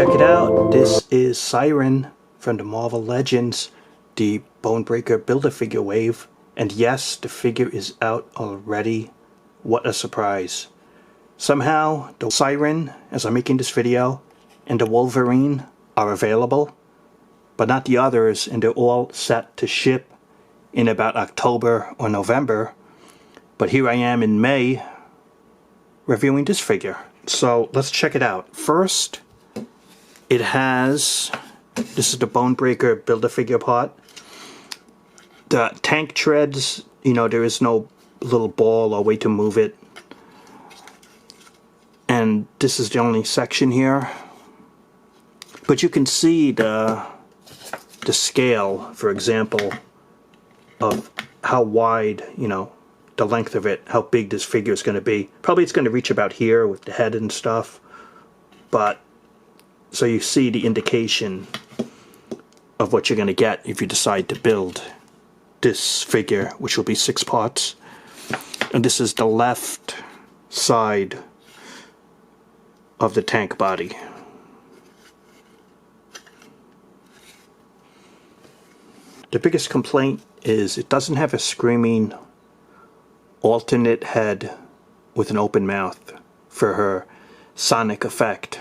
check it out. This is Siryn from the Marvel Legends, the Bonebreaker Build-A-Figure wave. And yes, the figure is out already. What a surprise. Somehow, the Siryn, as I'm making this video, and the Wolverine are available, but not the others, and they're all set to ship in about October or November. But here I am in May, reviewing this figure. So let's check it out. First, it has, this is the Bonebreaker Build-A-Figure part. The tank treads, you know, there is no little ball or way to move it. And this is the only section here. But you can see the scale, for example, of how wide, you know, the length of it, how big this figure is going to be. Probably it's going to reach about here with the head and stuff. But, so you see the indication of what you're going to get if you decide to build this figure, which will be 6 parts. And this is the left side of the tank body. The biggest complaint is it doesn't have a screaming alternate head with an open mouth for her sonic effect.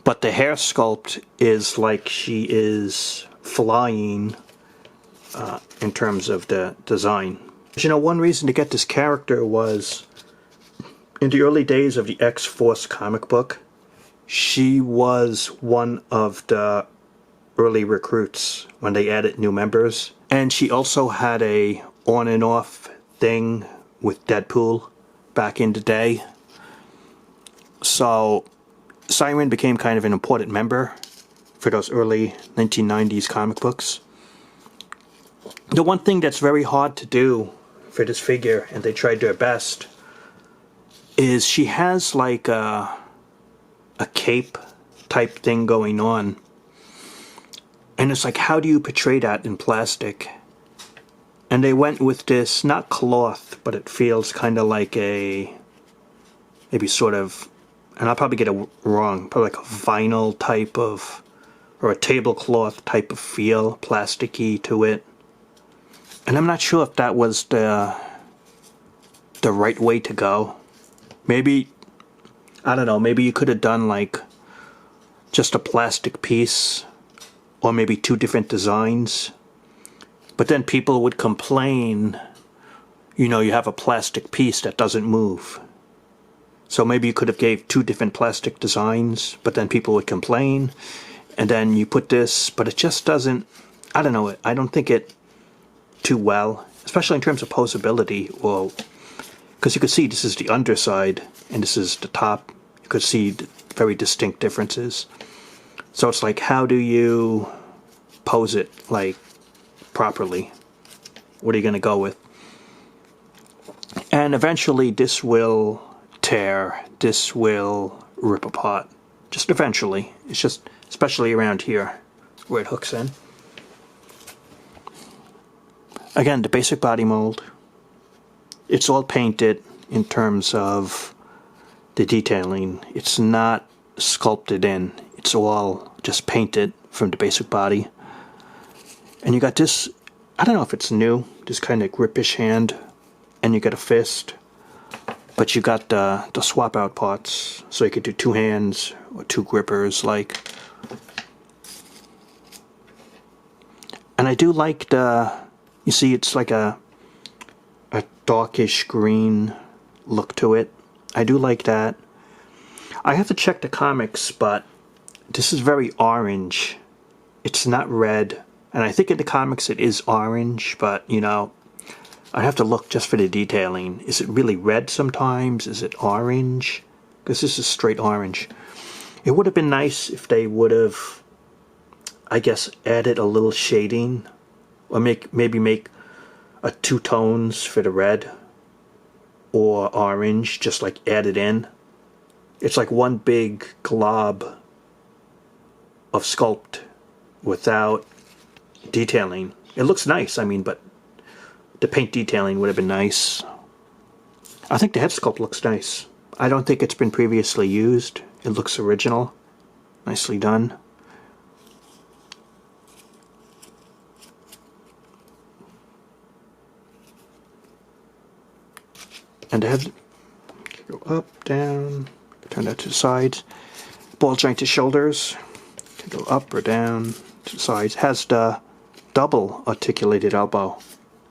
But the hair sculpt is like she is flying in terms of the design. You know, one reason to get this character was in the early days of the X-Force comic book, she was one of the early recruits when they added new members. And she also had a on and off thing with Deadpool back in the day. So Siryn became kind of an important member for those early 1990s comic books. The one thing that's very hard to do for this figure, and they tried their best, is she has like a cape type thing going on. And it's like, how do you portray that in plastic? And they went with this, not cloth, but it feels kind of like a, maybe sort of, and I'll probably get it wrong, probably like a vinyl type of, or a tablecloth type of feel, plasticky to it. And I'm not sure if that was the right way to go. Maybe, I don't know, maybe you could have done like just a plastic piece, or maybe 2 different designs. But then people would complain, you know, you have a plastic piece that doesn't move. So maybe you could have gave 2 different plastic designs, but then people would complain. And then you put this, but it just doesn't, I don't know, I don't think it too well, especially in terms of posability. Well, because you could see this is the underside and this is the top. You could see very distinct differences. So it's like, how do you pose it, like, properly? What are you going to go with? And eventually this will tear, this will rip apart. Just eventually. It's just, especially around here, where it hooks in. Again, the basic body mold. It's all painted in terms of the detailing. It's not sculpted in. It's all just painted from the basic body. And you got this, I don't know if it's new, this kind of gripish hand, and you got a fist. But you got the swap out parts, so you could do 2 hands or 2 grippers, like. And I do like the, you see, it's like a darkish green look to it. I do like that. I have to check the comics, but this is very orange. It's not red. And I think in the comics it is orange, but, you know, I have to look just for the detailing. Is it really red sometimes? Is it orange? Because this is straight orange. It would have been nice if they would have, I guess, added a little shading. Or maybe make 2 tones for the red. Or orange, just like added in. It's like one big glob of sculpt without detailing. It looks nice, I mean, but the paint detailing would have been nice. I think the head sculpt looks nice. I don't think it's been previously used. It looks original. Nicely done. And the head, go up, down, turn that to the sides. Ball jointed shoulders, can go up or down to the sides. Has the double articulated elbow.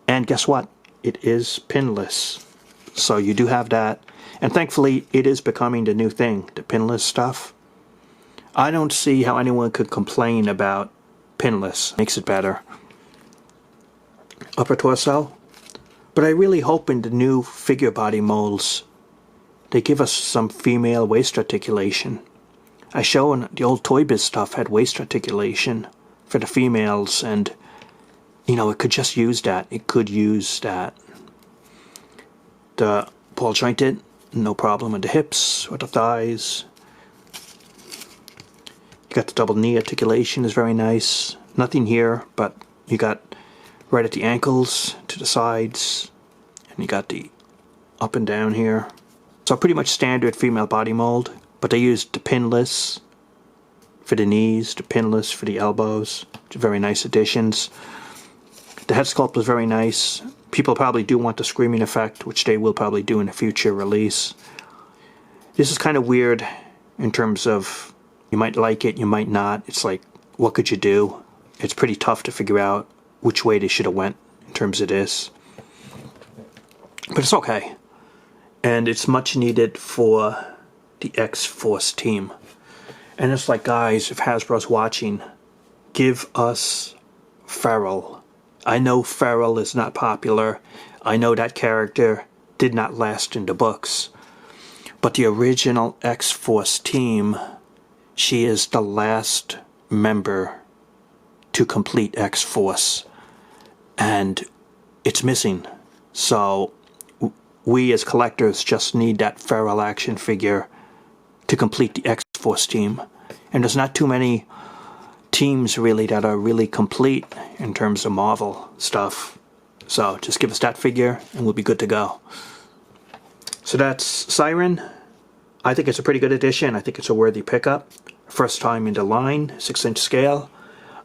And guess what? It is pinless. So you do have that. And thankfully, it is becoming the new thing, the pinless stuff. I don't see how anyone could complain about pinless. Makes it better. Upper torso. But I really hope in the new figure body molds, they give us some female waist articulation. I shown the old Toy Biz stuff had waist articulation for the females, and you know, it could just use that. It could use that. The ball jointed, no problem with the hips or the thighs. You got the double knee articulation is very nice. Nothing here, but you got right at the ankles, to the sides, and you got the up and down here. So pretty much standard female body mold, but they used the pinless for the knees, the pinless for the elbows. Very nice additions. The head sculpt was very nice. People probably do want the screaming effect, which they will probably do in a future release. This is kind of weird in terms of you might like it, you might not. It's like, what could you do? It's pretty tough to figure out which way they should have went in terms of this. But it's okay. And it's much needed for the X-Force team. And it's like, guys, if Hasbro's watching, give us Feral. I know Feral is not popular. I know that character did not last in the books. But the original X-Force team, she is the last member to complete X-Force. And it's missing. So we as collectors just need that Feral action figure to complete the X-Force team. And there's not too many teams really that are really complete in terms of Marvel stuff. So just give us that figure and we'll be good to go. So that's Siryn. I think it's a pretty good addition. I think it's a worthy pickup. First time in the line, 6-inch scale.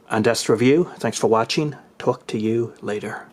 And that's the review. Thanks for watching. Talk to you later.